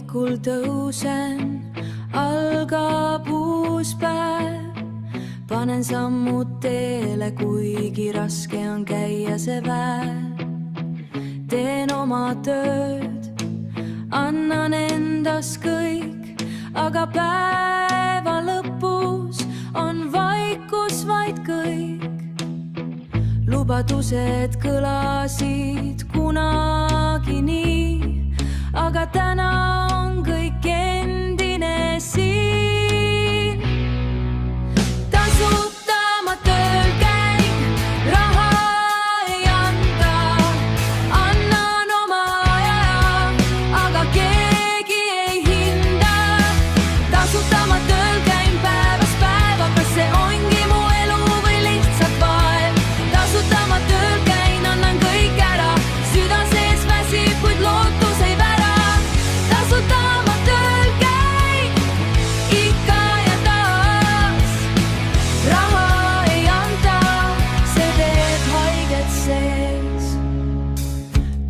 hommikul tõusen, algab uus päev. Panen sammud teele, kuigi raske on käia see päev. Teen oma tööd, annan endast kõik, aga päeva lõpus on vaikus vaid kõik. Lubadused kõlasid kunagi nii, aga täna on kõik endine siin. Tasuta ma tööl käin, raha ei anta, annan oma aja, aga keegi ei hinda. Tasuta ma tööl käin päevast päeva, kas see ongi mu elu või lihtsalt vaev. Tasuta ma tööl käin, annan kõik ära, süda sees väsib, kuid lootus ei vära. Tasuta ma tööl käin, ikka ja taas. Raha ei anta, see teeb haiget sees.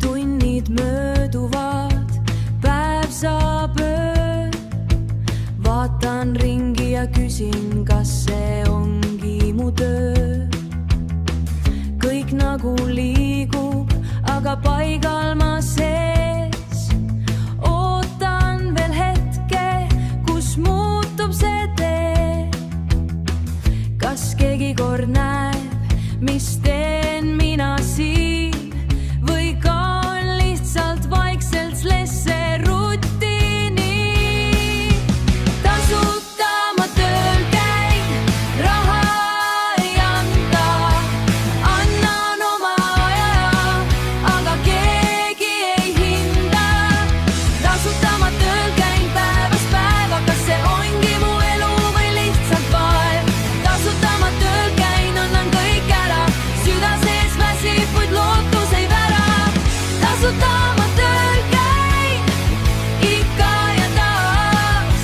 Tunnid mööduvad, päev saab öö. Vaatan ringi ja küsin, kas see ongi mu töö. Kõik nagu liigub, aga paigal ma sees. Ootan veel hetke, kus muutub see tee. Kas keegi kord näeb, mis teen mina siin, või kaon lihtsalt vaikselt slesse rutiini. Tasuta ma tööl käin, raha ei anta, annan oma aja, aga keegi ei hinda. Tasuta ma tööl käin päevast päeva, kas see ongi mu elu või lihtsalt vaev. Tasuta ma tööl käin, annan kõik ära, süda sees väsib, kuid lootus ei vära. Tasuta ma tööl käin, ikka ja taas.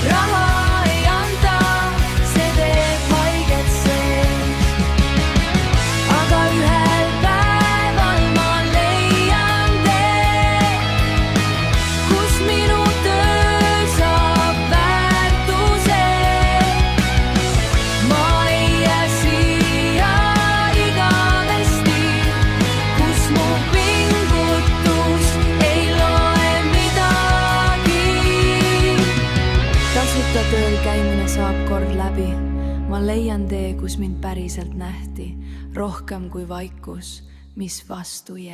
Raha ei anta, see teeb haiget sees. Aga ühel päeval ma leian tee, kus minu töö saab väärtuse. Ma ei jää siia igavesti, kus mu pingutus ei loe midagi. Tasuta tööl käimine saab kord läbi. Ma leian tee, kus mind päriselt nähti, rohkem kui vaikus, mis vastu jääb.